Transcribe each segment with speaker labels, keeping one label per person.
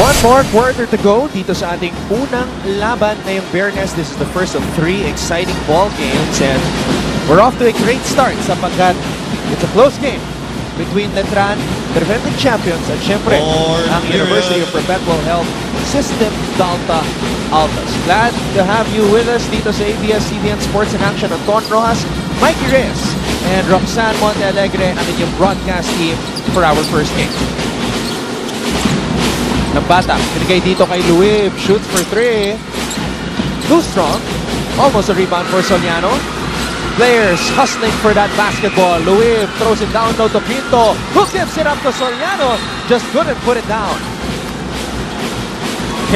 Speaker 1: One more quarter to go dito sa ating unang laban ngayong Biyernes. This is the first of 3 exciting ball games and we're off to a great start sapagkat it's a close game between Letran, defending champions, at syempre ang University of Perpetual Help System, Dalta, Altas. Glad to have you with us dito sa ABS-CBN Sports in Action. Anton Rojas, Mikey Reyes, and Roxanne Montealegre ang inyong broadcast team for our first game. Ng bata, pinigay dito kay Luib, shoots for 3. Too strong, almost a rebound for Soliano. Players hustling for that basketball. Luib throws it down low to Pinto, who gives it up to Soliano, just couldn't put it down.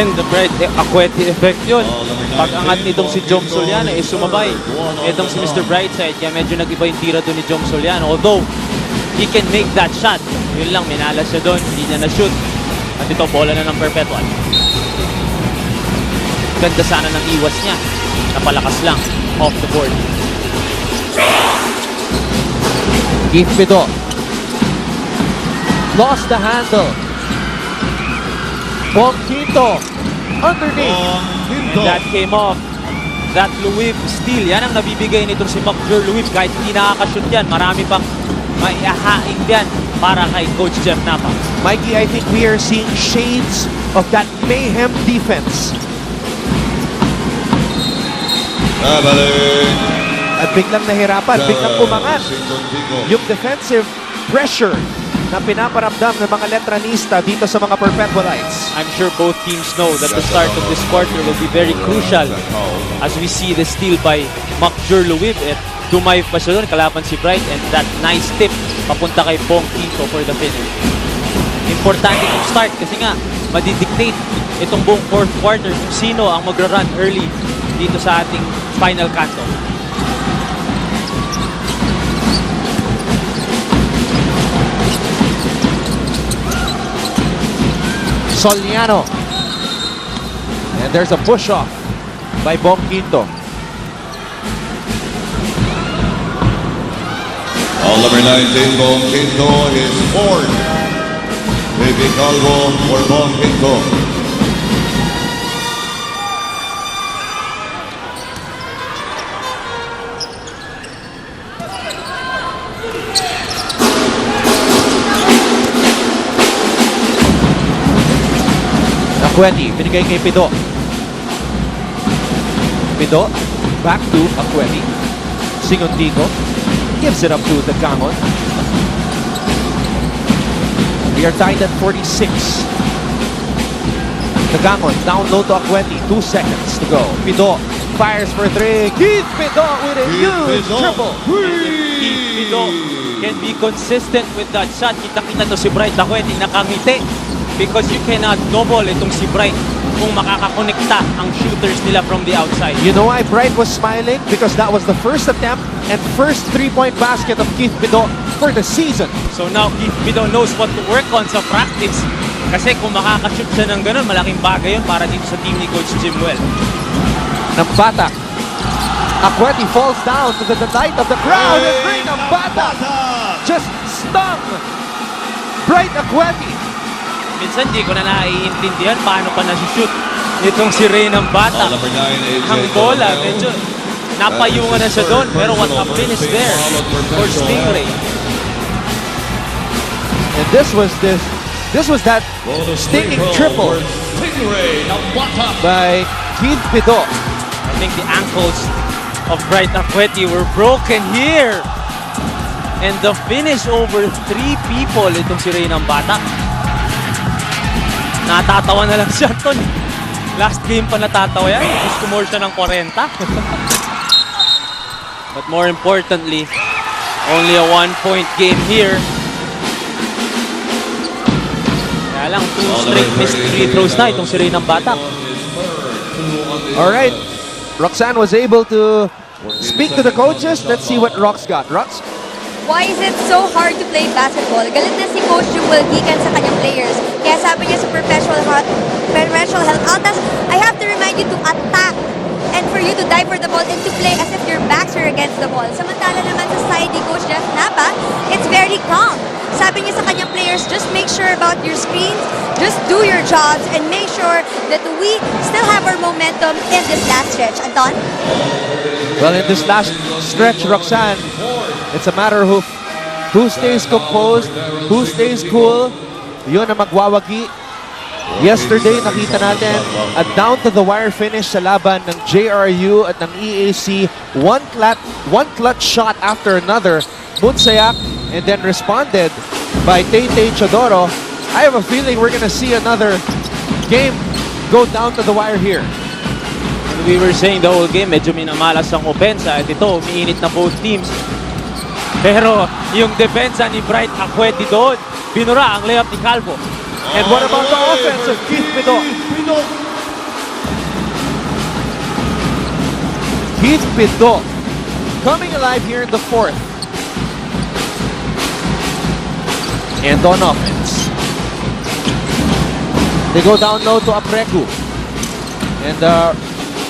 Speaker 2: And the Bright Akweti effect yun. Pag-angat nitong si Jom Soliano, sumabay. Itong si Mr. Brightside, kaya medyo nag-iba yung tira doon ni Jom Soliano. Although, he can make that shot. Yun lang, minalas siya doon, hindi niya na-shoot. At ito, bola na ng Perpetual. Ganda sana ng iwas niya. Napalakas lang, off the board.
Speaker 1: Keith Pido lost the handle. Bonquito underneath.
Speaker 2: And that came off. That Luib steal. Yan ang nabibigay nitong si McJur Luib. Kahit hindi nakakashoot yan, marami pang maiahain yan para kay Coach Jeff Napa.
Speaker 1: Mikey, I think we are seeing shades of that mayhem defense. At biglang nahirapan, biglang umangat yung defensive pressure na pinaparamdam ng mga Letranista dito sa mga Perpetualites.
Speaker 2: I'm sure both teams know that the start of this quarter will be very crucial as we see the steal by McJur Luib at dumay pa siya doon, kalaban si Bright, and that nice tip papunta kay Bong Quinto for the finish. Importante itong start kasi nga madidictate itong buong fourth quarter kung sino ang magra-run early dito sa ating final kanto.
Speaker 1: Soliano. And there's a push-off by Bonquito.
Speaker 3: Number 19, Bonquito, is fourth. Baby Calvo for Bonquito.
Speaker 1: Akweti, binigay kay Pido. Pido, back to Akweti. Singondico gives it up to the Gangon. We are tied at 46. The Gangon down low to Akweti. 2 seconds to go. Pido fires for 3. Keith Pido with a huge triple.
Speaker 2: Keith Pido can be consistent with that shot. Kita-kita to si Bright Akweti nakangiti. Because you cannot double itong si Bright kung makakakonekta ang shooters nila from the outside.
Speaker 1: You know why Bright was smiling? Because that was the first attempt and first 3-point basket of Keith Pido for the season.
Speaker 2: So now Keith Pido knows what to work on sa practice. Kasi kung makakashoot siya ng ganun, malaking bagay yun para dito sa team ni Coach Jimwell.
Speaker 1: Ng Bata. Akweti falls down to the delight of the crowd and Ray ng Bata just stung Bright Akweti.
Speaker 2: Minsan di ko na naiintindihan paano pa nasi-shoot itong si Ray ng Bata. Ang bola, medyo napayungan na siya doon. Pero what a finish there for Stingray.
Speaker 1: And this was that stinging triple by Keith Pido.
Speaker 2: I think the ankles of Bright Akweti were broken here. And the finish over 3 people itong si Ray ng Bata. Natatawa na lang siya, Ton. Last game pa natatawa yan. Gusto mo siya ng 40. But more importantly, only a 1-point game here. Kaya lang, 2 straight missed free throws na itong si Ray ng Bata.
Speaker 1: Alright, Roxanne was able to speak to the coaches. Let's see what Rox got. Rox?
Speaker 4: Why is it so hard to play basketball? Galit na si Coach Jumwell gikan sa kanyang players. Kaya sabi niya sa Perpetual Help Altas, I have to remind you to attack and for you to dive for the ball and to play as if your backs are against the ball. Samantala naman sa side ni Coach Jeff Napa, it's very calm. Sabi niya sa kanyang players, just make sure about your screens, just do your jobs and make sure that we still have our momentum in this last stretch. Anton?
Speaker 1: Well, in this last stretch, Roxanne, it's a matter of who stays composed, who stays cool. Yun ang magwawagi. Yesterday, nakita natin a down-to-the-wire finish sa laban ng JRU at ng EAC. One clutch shot after another. Bunsayak, and then responded by Tay-Tay Chodoro. I have a feeling we're gonna see another game go down to the wire here.
Speaker 2: And we were saying the whole game, medyo minamalas ang opensa. At ito, umiinit na both teams. Pero yung depensa ni Bright Akweti doon, binura ang layup ni Calvo.
Speaker 1: And what about the offense of Keith Pido? Keith Pido coming alive here in the fourth. And on offense, they go down low to Apreku. And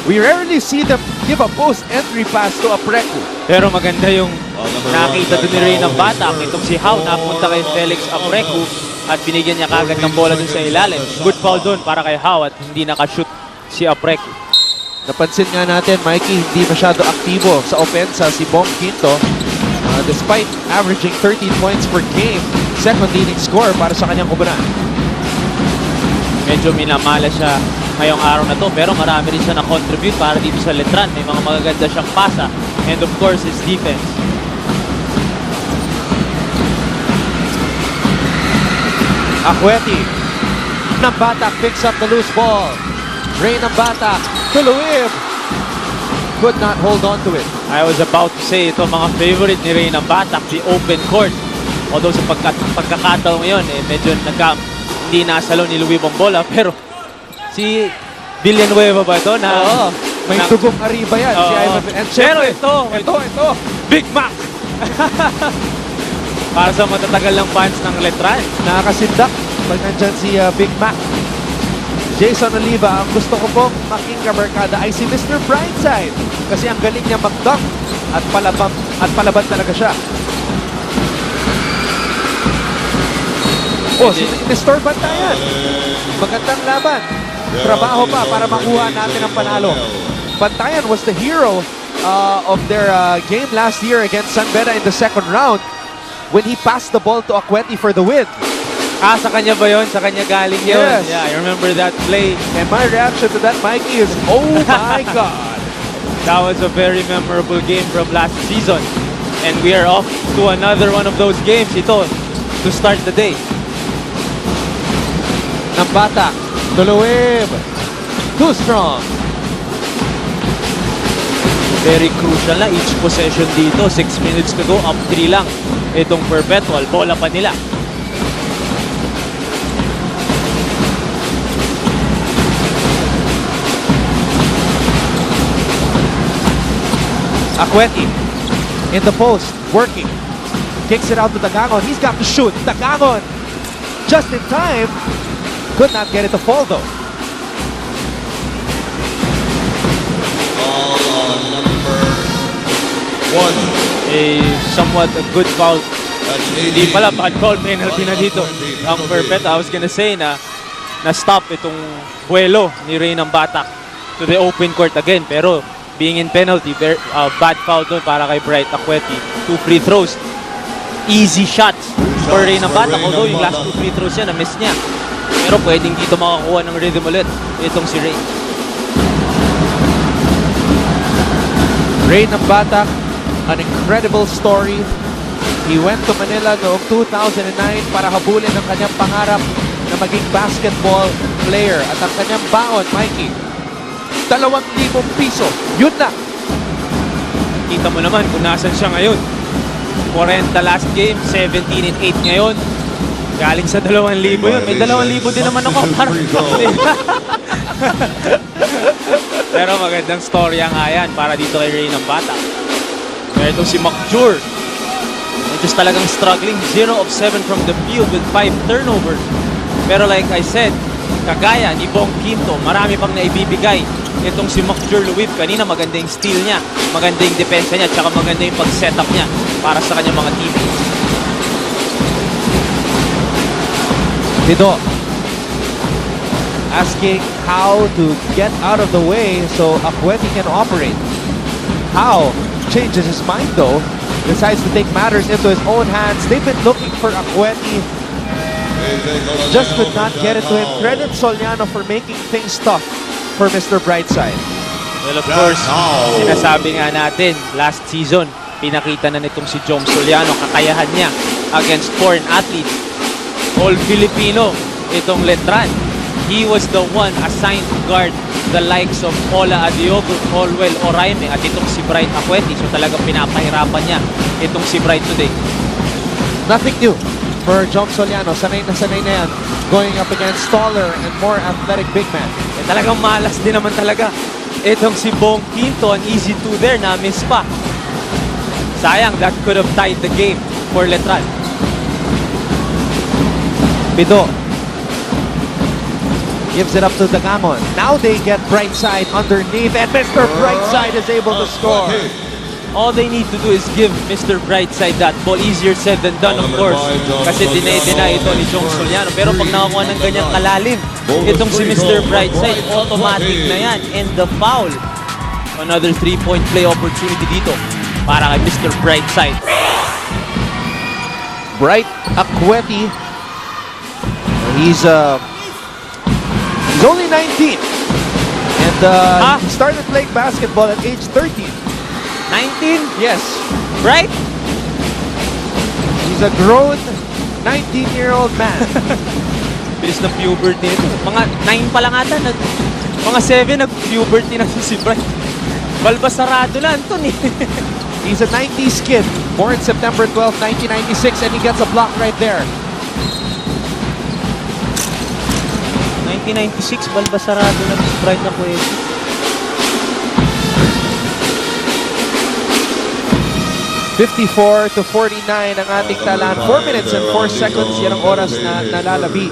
Speaker 1: we rarely see them give a post-entry pass to Apreku.
Speaker 2: Pero maganda yung nakita doon ni Ray ng Batak. Itong si How napunta kay Felix Apreku at binigyan niya kagad ng bola dun sa ilalim. Good foul dun para kay How at hindi nakashoot si Apreku.
Speaker 1: Napansin nga natin, Mikey, hindi masyado aktibo sa opensa si Bong Quinto. Despite averaging 13 points per game, second leading scorer para sa kanyang kubunan.
Speaker 2: Medyo minamala siya ngayong araw na to, pero marami rin siya na-contribute para dito sa Letran. May mga magaganda siyang pasa. And of course, his defense.
Speaker 1: Akweti ng Batak picks up the loose ball. Ray ng Batak to Luib. Could not hold on to it.
Speaker 2: I was about to say, ito mga favorite ni Ray ng Batak, the open court. Although sa pagkakataon ngayon, medyo hindi nasalo ni Luib ang bola. Pero si Villanueva ba ito?
Speaker 1: May tugong ariba yan. Si Ivan. And
Speaker 2: pero
Speaker 1: ito.
Speaker 2: Big Mac! Para sa matatagal ng fans ng Letran.
Speaker 1: Nakakasindak pag nandyan si Big Mac. Jason Oliva, ang gusto ko pong making kabarkada ay si Mr. Brightside. Kasi ang galing niya mag-dunk at palaban talaga siya. Si-store Bantayan. Magandang laban. Trabaho pa para makuha natin ang panalo. Bantayan was the hero of their game last year against San Beda in the second round when he passed the ball to Akweti for the win.
Speaker 2: Sa kanya ba yun? Sa kanya galing yun?
Speaker 1: Yes.
Speaker 2: Yeah, I remember that play.
Speaker 1: And my reaction to that, Mikey, is, oh my God.
Speaker 2: That was a very memorable game from last season. And we are off to another one of those games, ito, to start the day.
Speaker 1: Ng Batak, Tuluib, too strong.
Speaker 2: Very crucial na each possession dito. 6 minutes to go, up 3 lang. Itong Perpetual, bola pa nila.
Speaker 1: Akweti in the post, working. Kicks it out to Dagangon. He's got to shoot. Dagangon, just in time. Could not get it to fall though.
Speaker 3: Number 1.
Speaker 2: Somewhat a good foul. Hindi
Speaker 3: Hindi
Speaker 2: pala, bad foul penalty na dito. Ang Perpetual, I was gonna say na stop itong buwelo ni Ray ng Batak to the open court again. Pero being in penalty, bad foul doon para kay Bright Akweti. 2 free throws. Easy shots for Ray ng Batak. Although yung last 2 free throws niya, na-miss niya. Pero pwedeng dito makakuha ng rhythm ulit itong si Ray.
Speaker 1: Ray ng Batak, an incredible story. He went to Manila noong 2009 para habulin ang kanyang pangarap na maging basketball player. At ang kanyang baon, Mikey, 2,000 piso. Yun na.
Speaker 2: Kita mo naman kung nasan siya ngayon. 40 last game, 17 and 8 ngayon. Galing sa 2,000 yun. May 2,000 din naman ako. Pero magandang storya nga yan para dito kay Ray ng Batak. Pero itong si Macjur, just talagang struggling. 0 of 7 from the field with 5 turnovers. Pero like I said, kagaya ni Bong Quinto, marami pang naibibigay. Itong si Macjur Luib, kanina maganda yung steal niya, maganda yung depensa niya, tsaka maganda yung pag-setup niya para sa kanyang mga teammates.
Speaker 1: Pido asking how to get out of the way so Akweti can operate. How changes his mind though, decides to take matters into his own hands. They've been looking for Akweti, just could not get it to him. Credit Soliano for making things tough for Mr. Brightside.
Speaker 2: Well, of course, sinasabi nga natin, last season, pinakita na nitong si Jom Soliano, kakayahan niya against foreign athletes. All Filipino, itong Letran. He was the one assigned to guard the likes of Ola Adiogo, Colwell, Oraime, at itong si Bright Akweti. So talagang pinapahirapan niya itong si Bright today.
Speaker 1: Nothing new for Jom Soliano. Sanay na yan, going up against taller and more athletic big man.
Speaker 2: Eh, talagang malas din naman talaga. Itong si Bong Quinto, an easy two there, na-miss pa. Sayang, that could have tied the game for Letran.
Speaker 1: Pido gives it up to Dagamon. Now they get Brightside underneath, and Mr. Brightside is able to score.
Speaker 2: All they need to do is give Mr. Brightside that ball. Easier said than done, of course. Kasi dinay ito ni Jong Soliano. Pero pag nakakuha ng ganyang kalalim, itong si Mr. Brightside, automatic na yan. And the foul. Another 3-point play opportunity dito para kay Mr. Brightside.
Speaker 1: Bright Akweti. He's only 19. And he started playing basketball at age 13.
Speaker 2: 19?
Speaker 1: Yes.
Speaker 2: Right?
Speaker 1: He's a grown 19-year-old man.
Speaker 2: Bilis ng puberty nito. Mga 9 pa lang ata. Mga 7 nag-puberty na si Bright. Balbasarado na, Anton eh.
Speaker 1: He's a 90s kid, born September 12, 1996, and he gets a block right there.
Speaker 2: 1996, balbasarado na si Bright na pwede.
Speaker 1: 54-49 ang ating talaan. 4 minutes and 4 seconds. Yan ang oras na nalalabi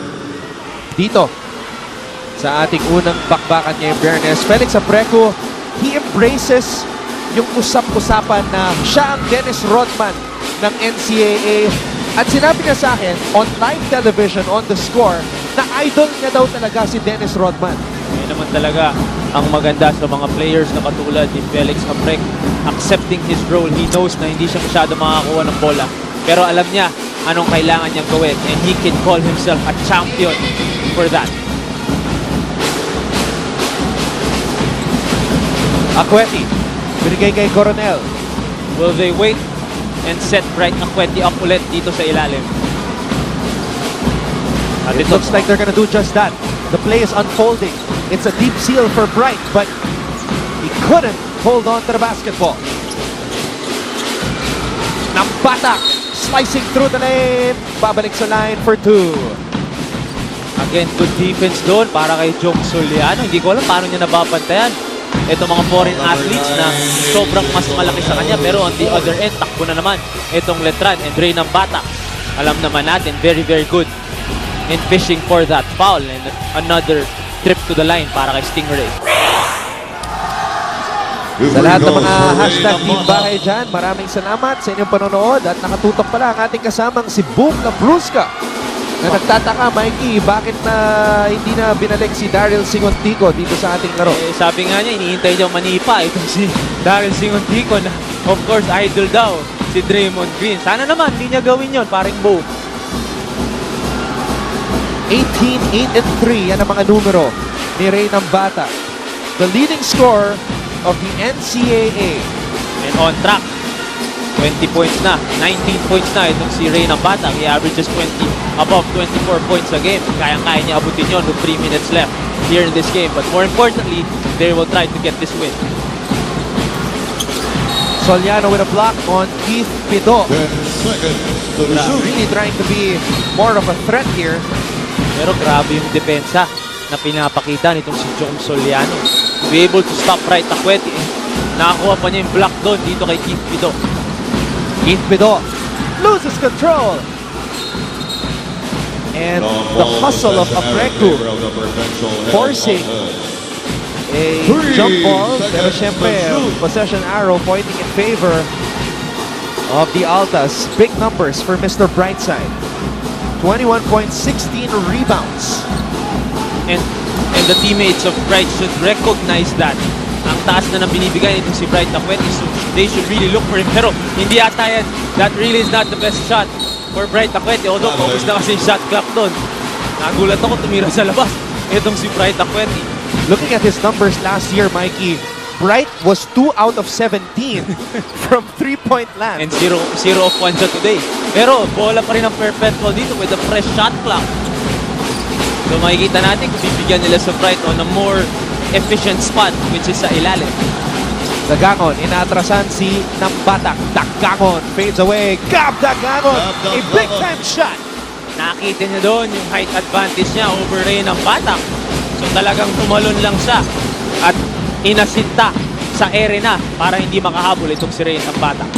Speaker 1: dito sa ating unang bakbakan ngayong Biyernes. Felix Apreco, he embraces yung usap-usapan na siya ang Dennis Rodman ng NCAA. At sinabi niya sa akin, on live television, on The Score, na idol niya daw talaga si Dennis Rodman.
Speaker 2: Yan naman talaga ang maganda sa mga players na katulad ni Felix Apreco. Accepting his role, he knows na hindi siya masyado makakakuha ng bola. Pero alam niya anong kailangan niyang gawin, and he can call himself a champion for that.
Speaker 1: Akweti, binigay kay Coronel.
Speaker 2: Will they wait and set Bright Akweti up ulit dito sa ilalim? At
Speaker 1: It looks like they're gonna do just that. The play is unfolding. It's a deep seal for Bright, but he couldn't hold on to the basketball. Nambatak, slicing through the lane. Babalik sa line for 2.
Speaker 2: Again, good defense doon para kay Jong Soliano. Hindi ko alam paano niya nababantayan ito mga foreign athletes na sobrang mas malaki sa kanya. Pero on the other end, takbo na naman itong Letran and Ray Nambatak. Alam naman natin, very very good in fishing for that foul. And another trip to the line para kay Stingray.
Speaker 1: Sa lahat ng mga hashtag Team Bahay dyan, maraming salamat sa inyong panonood at nakatutok pala ang ating kasamang si Boom Labruska na nagtataka, Mikey, bakit na hindi na binalik si Daryl Singontico dito sa ating laro?
Speaker 2: Eh, sabi nga niya, iniintay niya manipa itong si Daryl Singontico na of course idol daw si Draymond Green. Sana naman hindi niya gawin yon, paring Bo.
Speaker 1: 18-8-3, yan ang mga numero ni Ray Nambata, the leading scorer of the NCAA.
Speaker 2: And on track, 20 points na, 19 points na itong si Ray Nambata. He averages above 24 points a game. Kayang-kaya niya abutin yun with 3 minutes left here in this game. But more importantly, they will try to get this win.
Speaker 1: Soliano with a block on Keith Pido.
Speaker 3: 10 seconds to the shoot.
Speaker 1: Really trying to be more of a threat here.
Speaker 2: Pero grabe yung depensa na pinapakita nitong si Jom Soliano. To be able to stop Bright Akweti. Nakakuha pa niya yung block doon dito kay Keith Pido.
Speaker 1: Keith Pido loses control. And the hustle of Apreco forcing a jump ball. Pero syempre, possession arrow pointing in favor of the Altas. Big numbers for Mr. Brightside. 21 points, 16 rebounds.
Speaker 2: and the teammates of Bright should recognize that. Ang taas na nang binibigay nitong si Bright Taquete, so they should really look for him. Pero hindi ata yan. That really is not the best shot for Bright Taquete. Although, focus na kasi yung shot clock doon. Nagulat ako, tumira sa labas. Itong si Bright Taquete.
Speaker 1: Looking at his numbers last year, Mikey, Bright was 2 out of 17 from 3-point land.
Speaker 2: And 0 of 1 siya today. Pero bola pa rin ang Perpetual dito with a fresh shot clock. So makikita natin kung bibigyan nila sa Bright on a more efficient spot, which is sa ilalim.
Speaker 1: Dagangon, inaatrasan si Nambatak. Dagangon fades away. Gab Dagangon, a big-time shot.
Speaker 2: Nakita niya doon yung height advantage niya over Ray ng Batak. So talagang tumalon lang siya at inasinta sa ere na para hindi makahabol itong si Ray ng Batak.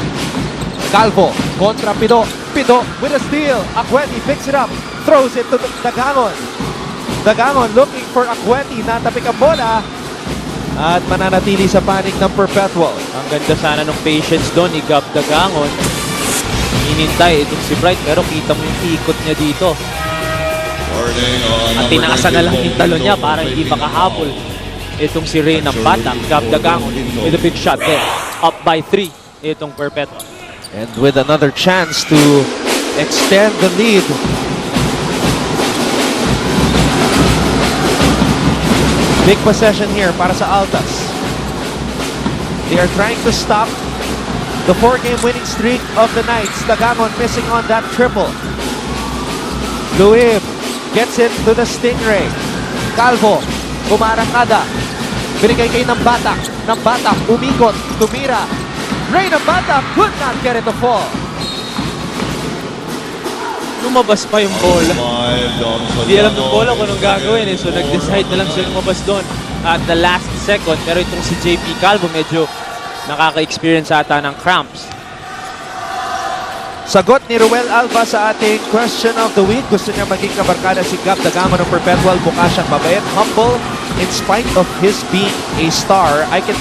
Speaker 1: Calvo kontra Pido. Pido with a steal. Acueti picks it up. Throws it to Dagangon. Dagangon looking for Acueti. Natapik ang bola. At mananatili sa panig ng Perpetual.
Speaker 2: Ang ganda sana ng patience doon. Igab Dagangon. Inintay itong si Bright pero kita mo yung ikot niya dito. At tinaasan na lang yung talon niya para hindi makahabol itong si Ray ng Batak. Igab Dagangon with a big shot there. Up by 3 itong Perpetual.
Speaker 1: And with another chance to extend the lead. Big possession here para sa Altas. They are trying to stop the 4-game winning streak of the Knights. Dagangon missing on that triple. Luib gets it to the Stingray. Calvo, umarangkada. Binigay kay ng Batak. Ng Batak, umikot, tumira. Ray ng Batak could not get it to fall.
Speaker 2: Lumabas pa yung bola. Hindi alam ng bola kung anong gagawin eh. So nag-decide na lang siya lumabas doon at the last second. Pero itong si JP Calvo medyo nakaka-experience ata ng cramps.
Speaker 1: Sagot ni Ruel Alba sa ating question of the week. Gusto niya maging kabarkada si Gab Dagangon ng Perpetual. Mukha siyang mabait, humble, in spite of his being a star. I can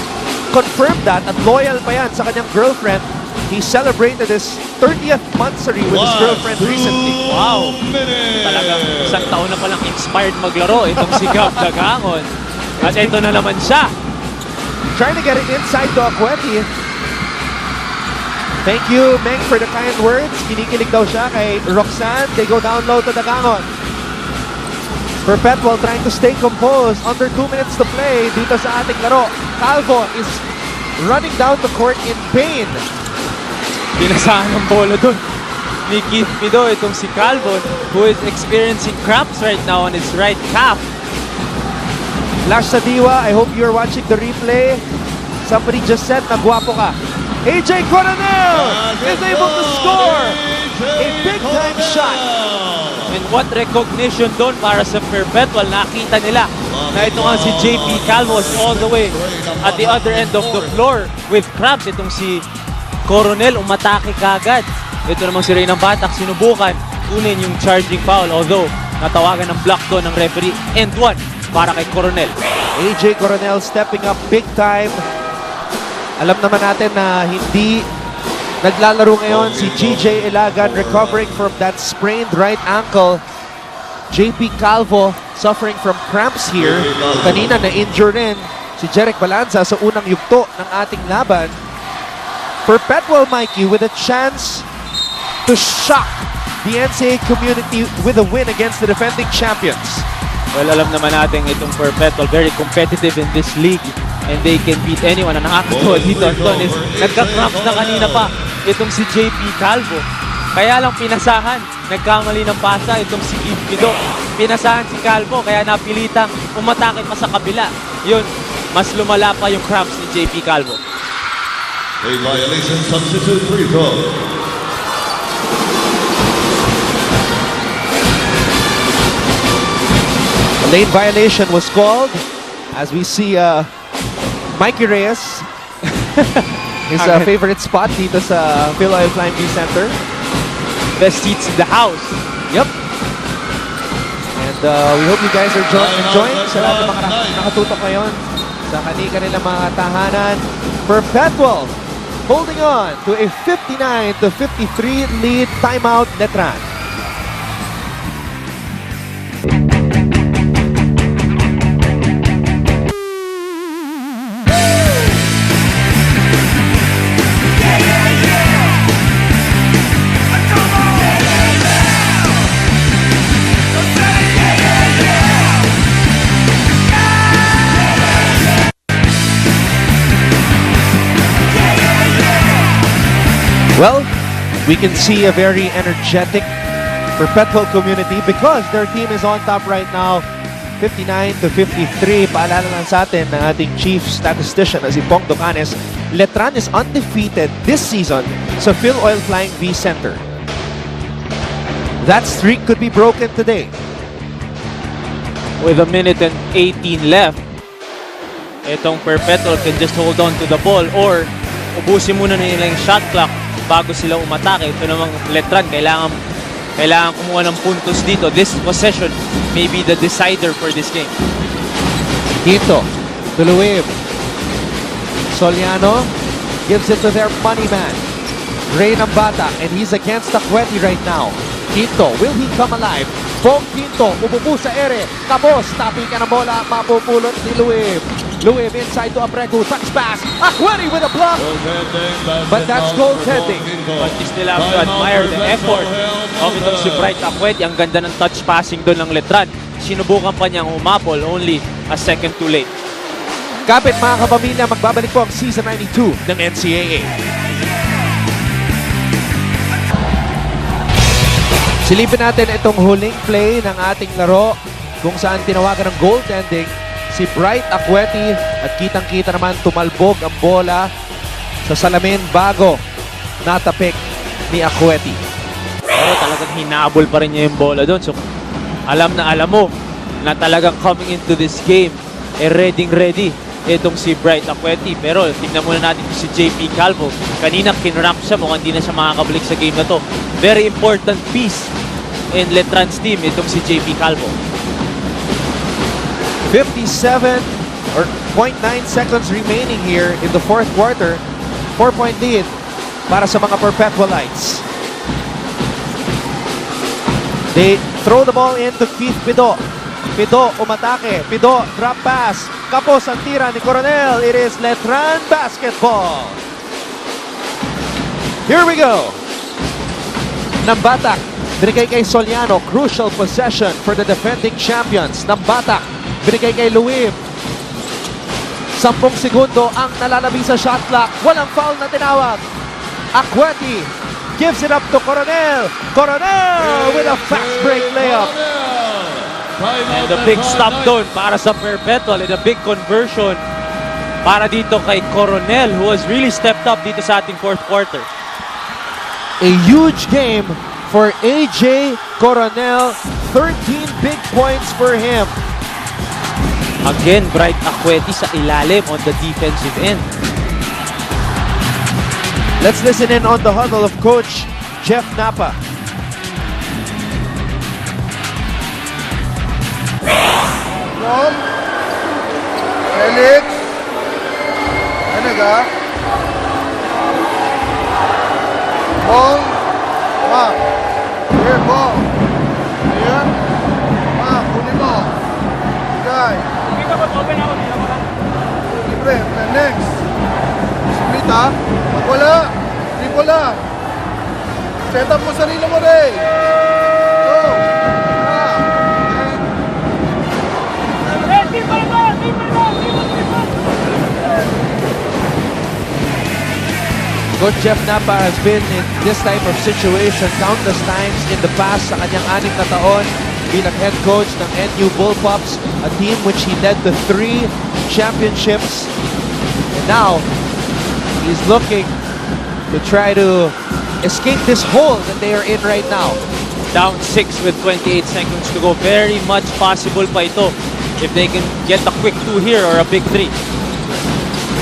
Speaker 1: confirm that at loyal pa yan sa kanyang girlfriend. He celebrated his 30th monthsary with his girlfriend recently.
Speaker 2: Wow! Talagang isang taon na palang inspired maglaro itong si Gab Dagangon. At ito na naman siya.
Speaker 1: Trying to get it inside to Acueti. Thank you, Meng, for the kind words. Kinikilig daw siya kay Roxanne. They go down low to Dagangon. Perpetual trying to stay composed. Under 2 minutes to play dito sa ating laro. Calvo is running down the court in pain.
Speaker 2: Pinasahan ng bola doon ni Keith Pido itong si Calvo who is experiencing cramps right now on his right calf.
Speaker 1: Flash sa diwa. I hope you're watching the replay. Somebody just said, nagwapo ka. AJ Coronel is able to score a big-time shot.
Speaker 2: And what recognition doon para sa Perpetual. Nakita nila na ito nga si JP Calvo is all the way at the other end of the floor with cramps. Itong si Coronel umatake kagad. Ito namang si Ray ng Batak sinubukan kunin yung charging foul. Although natawagan ng block doon ng referee. And 1 para kay Coronel.
Speaker 1: AJ Coronel stepping up big time. Alam naman natin na hindi naglalaro ngayon si GJ Ilagan recovering from that sprained right ankle. JP Calvo suffering from cramps here. Kanina na-injure rin si Jeric Balanza sa unang yugto ng ating laban. Perpetual, Mikey, with a chance to shock the NCAA community with a win against the defending champions.
Speaker 2: Well, alam naman natin itong Perpetual very competitive in this league and they can beat anyone. Ang nakakatawa dito, Anton, is nagka-cramps na kanina pa itong si JP Calvo. Kaya lang pinasahan, nagkamali ng pasa itong si Keith Pido. Pinasahan si Calvo, kaya napilitang umatake pa sa kabila. Yun, mas lumala pa yung cramps ni JP Calvo.
Speaker 3: A violation substitute free throw.
Speaker 1: A lane violation was called as we see Mikey Reyes, his favorite spot dito sa Filoil Center.
Speaker 2: Best seats in the house.
Speaker 1: Yep. And we hope you guys are enjoying sa lahat ng mga nakatutok ngayon sa kanilang mga tahanan. Perpetual holding on to a 59-53 lead. Timeout, Letran. Well, we can see a very energetic Perpetual community because their team is on top right now, 59-53. Paalala lang sa atin ng ating chief statistician na si Pong Docanes, Letran is undefeated this season sa Filoil Flying V Center. That streak could be broken today.
Speaker 2: With a minute and 18 left, itong Perpetual can just hold on to the ball or ubusin muna nila yung shot clock bago sila umatake. Ito namang Letran, kailangan kumuha ng puntos dito. This possession may be the decider for this game.
Speaker 1: Dito, Tuluib. Soliano gives it to their money man, Ray Nambata, and he's against Akweti right now. Quinto, will he come alive? Bong Quinto, umupo sa ere. Kapos, tapping ka ng bola, mapupulot ni Luib. Luib inside to Abrego, touch pass. Akweti with a block. But that's goaltending.
Speaker 2: But you still have to admire the effort of itong si Bright Akweti. Ang ganda ng touch passing doon ng Letran. Sinubukan pa niyang umapol, only a second too late.
Speaker 1: Kapit mga kapamilya, magbabalik po ang Season 92 ng NCAA. Silipin natin itong huling play ng ating laro kung saan tinawagan ng goaltending si Bright Akweti at kitang-kita naman tumalbog ang bola sa salamin bago natapik ni Akweti.
Speaker 2: Pero talagang hinabol pa rin niya yung bola doon. So alam mo na talagang coming into this game ready itong si Bright Akweti. Pero tingnan muna natin si JP Calvo. Kanina kinrap siya, mukhang hindi na siya makakabalik sa game na to. Very important piece in Letran's team itong si JP Calvo.
Speaker 1: 57 or 0.9 seconds remaining here in the fourth quarter. 4-point lead para sa mga Perpetualites. They throw the ball into Keith Pido. Pido umatake. Pido drop pass. Kapos ang tira ni Coronel. It is Letran basketball. Here we go. Nambatak. Binigay kay Soliano. Crucial possession for the defending champions. Nambatak. Binigay kay Luib. 10 segundo ang nalalabi sa shot clock. Walang foul na tinawag. Akweti gives it up to Coronel. Coronel with a fast break layup.
Speaker 2: And a big stop doon para sa Perpetual and a big conversion para dito kay Coronel who has really stepped up dito sa ating fourth quarter.
Speaker 1: A huge game for AJ Coronel. 13 big points for him.
Speaker 2: Again, Bright Akweti sa ilalim on the defensive end.
Speaker 1: Let's listen in on the huddle of Coach Jeff Napa.
Speaker 5: Rom, Felix, Anaga, Bong, Ma, here, Bong, here, Ma, kunin mo, guy, libre, next, split ha, pag wala, di wala, set up mo sarili mo rin, go,
Speaker 1: Coach Jeff Napa has been in this type of situation countless times in the past sa kanyang 6 na taon bilang head coach ng NU Bullpups, a team which he led to 3 championships. And now, he's looking to try to escape this hole that they are in right now.
Speaker 2: Down 6 with 28 seconds to go. Very much possible pa ito if they can get a quick 2 here or a big 3.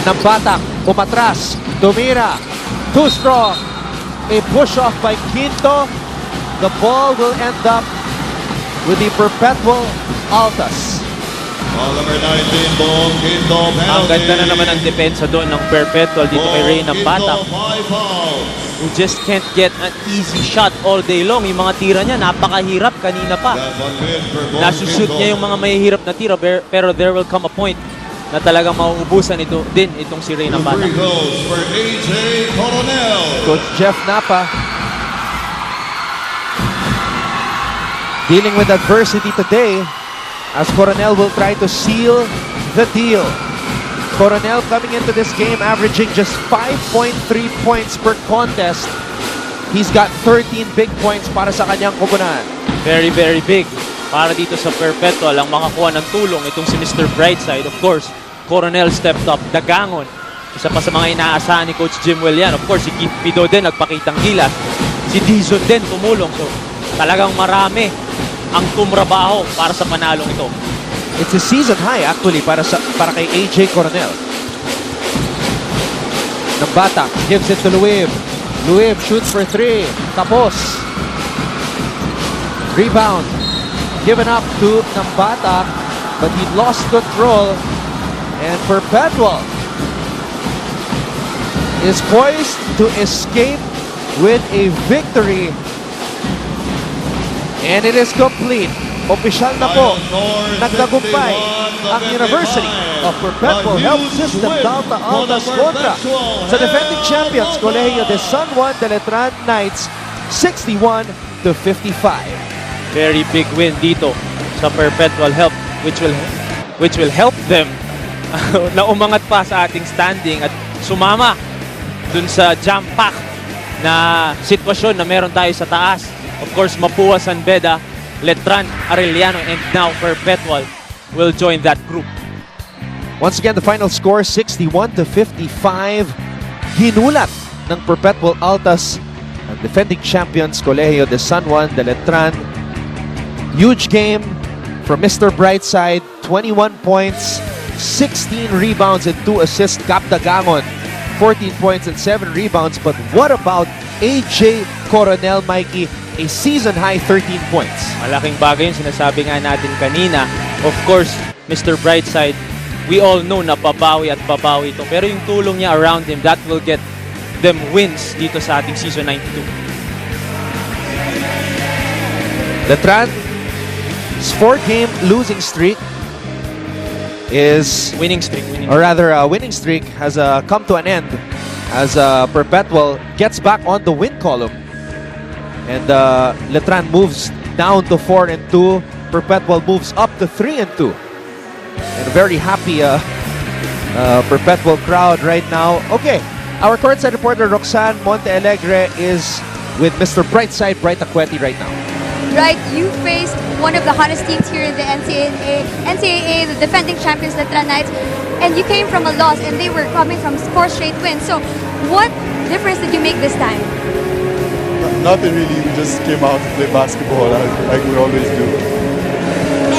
Speaker 1: Nambatak, umatras, tumira, too strong. A push-off by Quinto. The ball will end up with the Perpetual Altas.
Speaker 3: Ball number 19, Bong Quinto penalty.
Speaker 2: Ang ganda na naman ang depensa doon ng Perpetual dito kay Ray Nambata, who just can't get an easy shot all day long. Yung mga tira niya, napakahirap kanina pa. Nasushoot niya yung mga mahihirap na tira, pero there will come a point na talagang mauubusan itong si Ray Nambata.
Speaker 3: Free throws for AJ Coronel.
Speaker 1: Coach Jeff Napa dealing with adversity today as Coronel will try to seal the deal. Coronel coming into this game averaging just 5.3 points per contest. He's got 13 big points para sa kanyang koponan.
Speaker 2: Very, very big. Para dito sa Perpetual, ang makakuha ng tulong itong si Mr. Brightside. Of course, Coronel stepped up. Dagangon. Isa pa sa mga inaasahan ni Coach Jimwell yan. Of course, si Keith Pido din nagpakitang gilas. Si Dizon din tumulong. So, talagang marami ang tumrabaho para sa panalong ito.
Speaker 1: It's a season high actually para kay AJ Coronel. Nambata gives it to Luib. Luib shoots for 3. Tapos. Rebound. Given up to Nambata, but he lost control. And Perpetual is poised to escape with a victory. And it is complete. Opisyal na po, nagtagumpay ang University of Perpetual Help System Dalta Altas kontra sa defending champions Colegio de San Juan de Letran Knights 61-55.
Speaker 2: Very big win dito sa Perpetual Help, which will help them na umangat pa sa ating standing at sumama dun sa jam-pack na sitwasyon na meron tayo sa taas. Of course, Mapua, San Beda, Letran, Arellano, and now Perpetual will join that group.
Speaker 1: Once again, the final score 61-55. Ginulat ng Perpetual Altas ang defending champions Colegio de San Juan de Letran. Huge game from Mr. Brightside, 21 points, 16 rebounds and 2 assists. Cap Dagangon, 14 points and 7 rebounds. But what about AJ Coronel, Mikey? A season-high 13 points.
Speaker 2: Malaking bagay yung sinasabi nga natin kanina. Of course, Mr. Brightside, we all know na babawi at babawi ito. Pero yung tulong niya around him, that will get them wins dito sa ating Season 92.
Speaker 1: Letran's 4-game losing streak is...
Speaker 2: Winning streak.
Speaker 1: Or rather, winning streak has come to an end as Perpetual gets back on the win column. And Letran moves down to 4-2. Perpetual moves up to 3-2. And a very happy Perpetual crowd right now. Okay, our courtside reporter Roxanne Montealegre is with Mr. Brightside, Bright Acueti right now.
Speaker 4: Right, you faced one of the hottest teams here in the NCAA, the defending champions, Letran Knights, and you came from a loss, and they were coming from 4 straight wins. So, what difference did you make this time?
Speaker 5: Nothing really, we just came out to play basketball like we always do.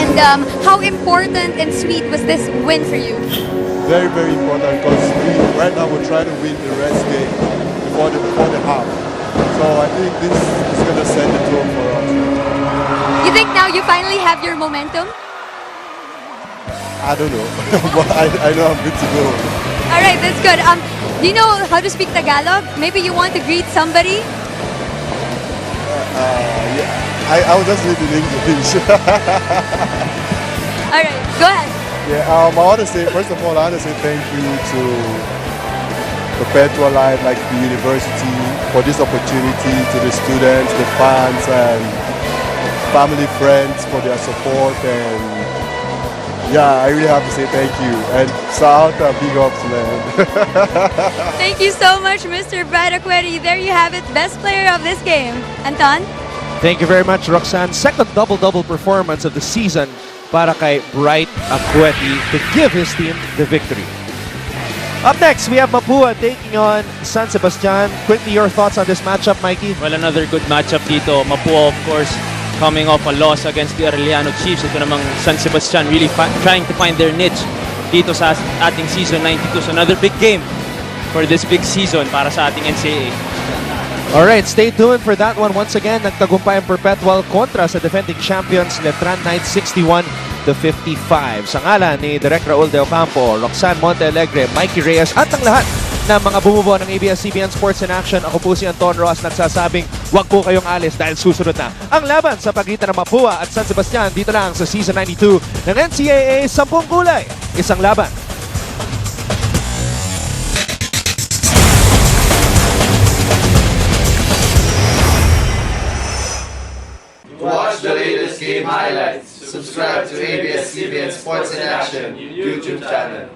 Speaker 4: And how important and sweet was this win for you?
Speaker 5: Very, very important because right now we're trying to win the rest game before the half. So I think this is going to set the tone for us.
Speaker 4: You think now you finally have your momentum?
Speaker 5: I don't know, but I know I'm good to go.
Speaker 4: All right, that's good. Do you know how to speak Tagalog? Maybe you want to greet somebody?
Speaker 5: Yeah, I will just read in English.
Speaker 4: All right, go ahead.
Speaker 5: Yeah, I want to say, first of all, I want to say thank you to Perpetual Life, like the university, for this opportunity, to the students, the fans, and family, friends for their support. And yeah, I really have to say thank you. And shout out, big ups, man.
Speaker 4: Thank you so much, Mr. Bright Acueti. There you have it, best player of this game. Anton?
Speaker 1: Thank you very much, Roxanne. Second double-double performance of the season para kay Bright Acueti to give his team the victory. Up next, we have Mapua taking on San Sebastian. Quickly, your thoughts on this matchup, Mikey?
Speaker 2: Well, another good matchup dito. Mapua, of course, coming off a loss against the Arellano Chiefs. Ito namang San Sebastian really trying to find their niche dito sa ating Season 92. So another big game for this big season para sa ating NCAA.
Speaker 1: Alright, stay tuned for that one. Once again, nagtagumpay ang Perpetual kontra sa defending champions Letran Knights 61-55. Sa ngalan ni Direk Raul De Ocampo, Roxanne Montealegre, Mikey Reyes at ang lahat ng mga bumubuo ng ABS-CBN Sports in Action. Ako po si Anton Roas nagsasabing huwag po kayong alis dahil susunod na ang laban sa pagitan ng Mapua at San Sebastian dito lang sa Season 92 ng NCAA 10 Kulay, Isang Laban.
Speaker 6: To watch the latest game highlights, subscribe to ABS-CBN Sports in Action YouTube channel.